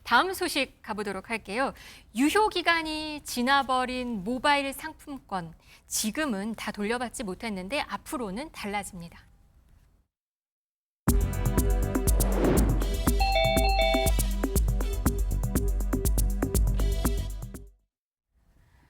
다음 소식 가보도록 할게요. 유효 기간이 지나버린 모바일 상품권. 지금은 다 돌려받지 못했는데 앞으로는 달라집니다.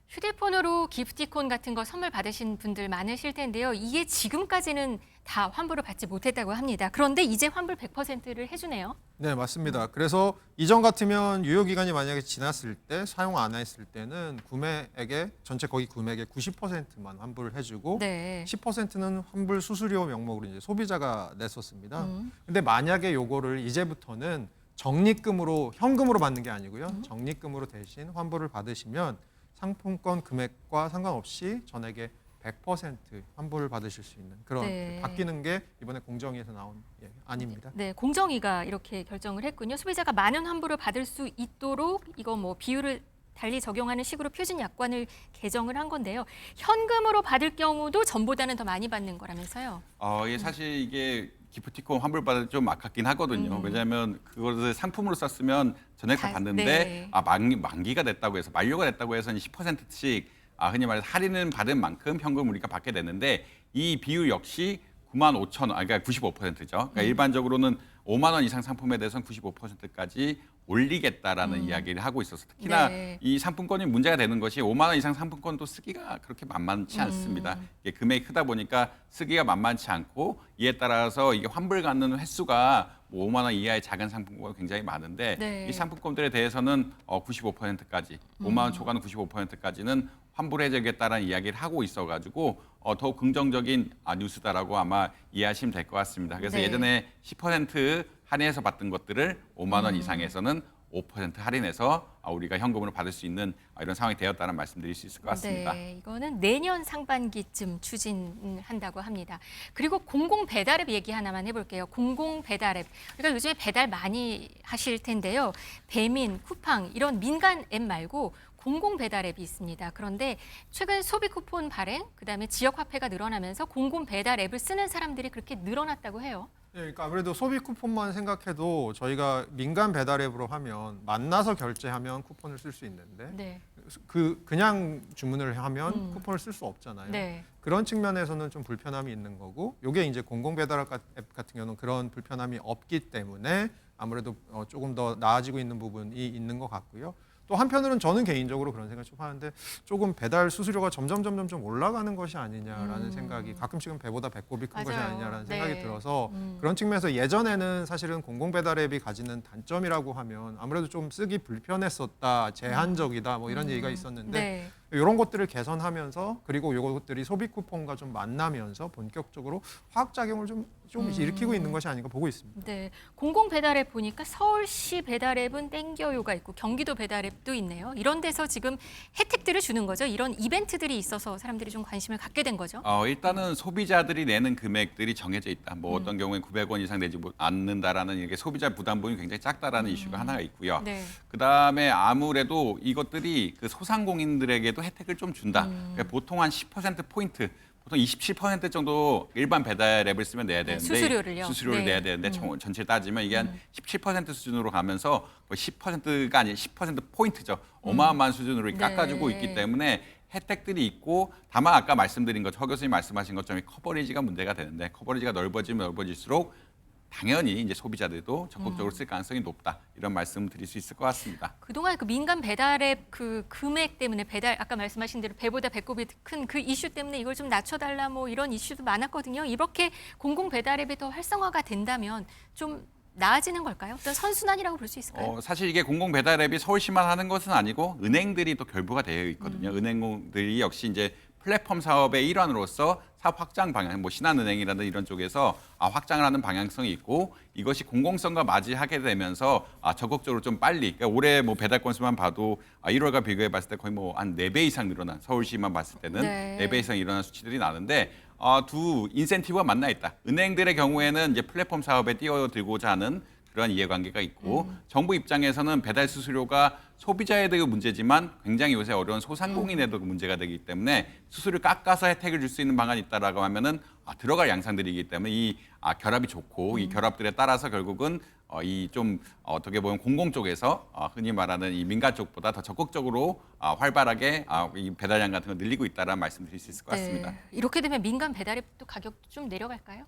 휴대폰으로 기프티콘 같은 거 선물 받으신 분들 많으실 텐데요. 이게 지금까지는 다 환불을 받지 못했다고 합니다. 그런데 이제 환불 100%를 해주네요. 네, 맞습니다. 그래서 이전 같으면 유효기간이 만약에 지났을 때 사용 안 했을 때는 구매액의 전체 거기 구매액의 90%만 환불을 해주고 네. 10%는 환불 수수료 명목으로 이제 소비자가 냈었습니다. 근데 만약에 요거를 이제부터는 적립금으로 현금으로 받는 게 아니고요. 적립금으로 대신 환불을 받으시면 상품권 금액과 상관없이 전액의 100% 환불을 받으실 수 있는 그런 네. 바뀌는 게 이번에 공정위에서 나온 안입니다. 네, 공정위가 이렇게 결정을 했군요. 소비자가 많은 환불을 받을 수 있도록 이거 뭐 비율을 달리 적용하는 식으로 표준 약관을 개정을 한 건데요. 현금으로 받을 경우도 전보다는 더 많이 받는 거라면서요. 예, 사실 이게 기프티콘 환불받을 좀 아깝긴 하거든요. 왜냐하면 그것을 상품으로 썼으면 전액 다 받는데 네. 만기가 됐다고 해서 만료가 됐다고 해서 10%씩 흔히 말해서 할인을 받은 만큼 현금 우리가 받게 되는데 이 비율 역시 95,000원, 그러니까 95%죠. 그러니까 일반적으로는 5만 원 이상 상품에 대해서는 95%까지 올리겠다라는 이야기를 하고 있어서 특히나 네. 이 상품권이 문제가 되는 것이 5만 원 이상 상품권도 쓰기가 그렇게 만만치 않습니다. 이게 금액이 크다 보니까 쓰기가 만만치 않고 이에 따라서 이게 환불 받는 횟수가 뭐 5만 원 이하의 작은 상품권이 굉장히 많은데 네. 이 상품권들에 대해서는 95%까지 5만 원 초과는 95%까지는 환불해주겠다라는 이야기를 하고 있어가지고 더욱 긍정적인 뉴스다라고 아마 이해하시면 될 것 같습니다. 그래서 네. 예전에 10% 할인해서 받던 것들을 5만 원 이상에서는 5% 할인해서 우리가 현금으로 받을 수 있는 이런 상황이 되었다는 말씀드릴 수 있을 것 같습니다. 네, 이거는 내년 상반기쯤 추진한다고 합니다. 그리고 공공 배달앱 얘기 하나만 해볼게요. 공공 배달앱. 그러니까 요즘에 배달 많이 하실 텐데요. 배민, 쿠팡 이런 민간 앱 말고 공공 배달 앱이 있습니다. 그런데 최근 소비 쿠폰 발행, 그다음에 지역 화폐가 늘어나면서 공공 배달 앱을 쓰는 사람들이 그렇게 늘어났다고 해요. 네, 그러니까 아무래도 소비 쿠폰만 생각해도 저희가 민간 배달 앱으로 하면 만나서 결제하면 쿠폰을 쓸 수 있는데 네. 그냥 주문을 하면 쿠폰을 쓸 수 없잖아요. 네. 그런 측면에서는 좀 불편함이 있는 거고 이게 이제 공공 배달 앱 같은 경우는 그런 불편함이 없기 때문에 아무래도 조금 더 나아지고 있는 부분이 있는 것 같고요. 또 한편으로는 저는 개인적으로 그런 생각 좀 하는데 조금 배달 수수료가 점점 좀 올라가는 것이 아니냐라는 생각이 가끔씩은 배보다 배꼽이 큰 것이 맞아요. 아니냐라는 네. 생각이 들어서 그런 측면에서 예전에는 사실은 공공 배달 앱이 가지는 단점이라고 하면 아무래도 좀 쓰기 불편했었다, 제한적이다 뭐 이런 얘기가 있었는데 네. 이런 것들을 개선하면서 그리고 이것들이 소비 쿠폰과 좀 만나면서 본격적으로 화학작용을 좀 일으키고 있는 것이 아닌가 보고 있습니다. 네, 공공 배달앱 보니까 서울시 배달앱은 땡겨요가 있고 경기도 배달앱도 있네요. 이런 데서 지금 혜택들을 주는 거죠. 이런 이벤트들이 있어서 사람들이 좀 관심을 갖게 된 거죠. 일단은 소비자들이 내는 금액들이 정해져 있다. 뭐 어떤 경우에 900원 이상 내지 않는다라는 이게 소비자 부담분이 굉장히 작다라는 이슈가 하나가 있고요. 네. 그다음에 아무래도 이것들이 그 소상공인들에게도 혜택을 좀 준다. 그러니까 보통 한 10% 포인트, 보통 27% 정도 일반 배달 앱을 쓰면 내야 되는데 수수료를요? 수수료를 네. 내야 되는데 전체 따지면 이게 한 17% 수준으로 가면서 거의 10%가 아닌 10% 포인트죠. 어마어마한 수준으로 네. 깎아주고 있기 때문에 혜택들이 있고 다만 아까 말씀드린 것, 허 교수님 말씀하신 것처럼 커버리지가 문제가 되는데 커버리지가 넓어지면 넓어질수록 당연히 이제 소비자들도 적극적으로 쓸 가능성이 높다. 이런 말씀 드릴 수 있을 것 같습니다. 그동안 그 민간 배달앱 그 금액 때문에 배달 아까 말씀하신 대로 배보다 배꼽이 큰 그 이슈 때문에 이걸 좀 낮춰달라 뭐 이런 이슈도 많았거든요. 이렇게 공공 배달앱이 더 활성화가 된다면 좀 나아지는 걸까요? 어떤 선순환이라고 볼 수 있을까요? 사실 이게 공공 배달 앱이 서울시만 하는 것은 아니고 은행들이 또 결부가 되어 있거든요. 은행들이 역시 이제 플랫폼 사업의 일환으로서 사업 확장 방향, 뭐 신한은행이라든 이런 쪽에서 확장을 하는 방향성이 있고 이것이 공공성과 맞이하게 되면서 적극적으로 좀 빨리, 그러니까 올해 뭐 배달 건수만 봐도 1월과 비교해 봤을 때 거의 뭐 한 4배 이상 늘어난, 서울시만 봤을 때는 네. 4배 이상 일어난 수치들이 나는데 두 인센티브가 만나 있다. 은행들의 경우에는 이제 플랫폼 사업에 뛰어들고자 하는 그런 이해관계가 있고 정부 입장에서는 배달 수수료가 소비자에도 문제지만 굉장히 요새 어려운 소상공인에도 문제가 되기 때문에 수수료 깎아서 혜택을 줄 수 있는 방안이 있다라고 하면은 들어갈 양상들이기 때문에 이 결합이 좋고 이 결합들에 따라서 결국은 이 좀 어떻게 보면 공공 쪽에서 흔히 말하는 이 민간 쪽보다 더 적극적으로 활발하게 이 배달량 같은 걸 늘리고 있다라는 말씀드릴 수 있을 것 같습니다. 네. 이렇게 되면 민간 배달앱도 가격도 좀 내려갈까요?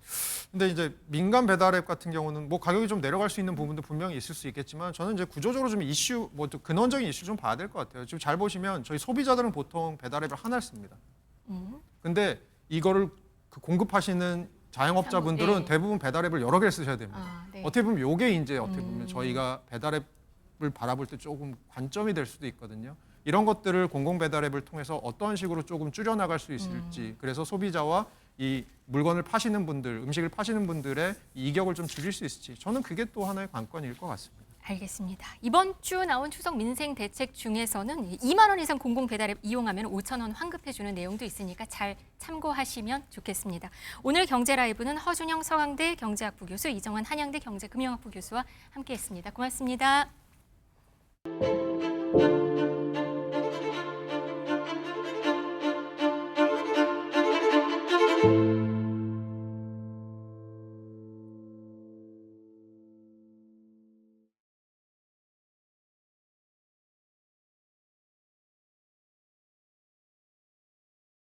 근데 이제 민간 배달앱 같은 경우는 뭐 가격이 좀 내려갈 수 있는 부분도 분명히 있을 수 있겠지만 저는 이제 구조적으로 좀 이슈 뭐 근원적인 이슈 좀 봐야 될 것 같아요. 지금 잘 보시면 저희 소비자들은 보통 배달앱을 하나를 씁니다. 근데 이거를 그 공급하시는 자영업자분들은 네. 대부분 배달앱을 여러 개를 쓰셔야 됩니다. 네. 어떻게 보면 요게 이제 어떻게 보면 저희가 배달앱을 바라볼 때 조금 관점이 될 수도 있거든요. 이런 것들을 공공 배달앱을 통해서 어떤 식으로 조금 줄여나갈 수 있을지, 그래서 소비자와 이 물건을 파시는 분들, 음식을 파시는 분들의 이격을 좀 줄일 수 있을지, 저는 그게 또 하나의 관건일 것 같습니다. 알겠습니다. 이번 주 나온 추석 민생 대책 중에서는 2만 원 이상 공공 배달앱 이용하면 5천 원 환급해주는 내용도 있으니까 잘 참고하시면 좋겠습니다. 오늘 경제라이브는 허준영 서강대 경제학부 교수, 이정환 한양대 경제금융학부 교수와 함께했습니다. 고맙습니다.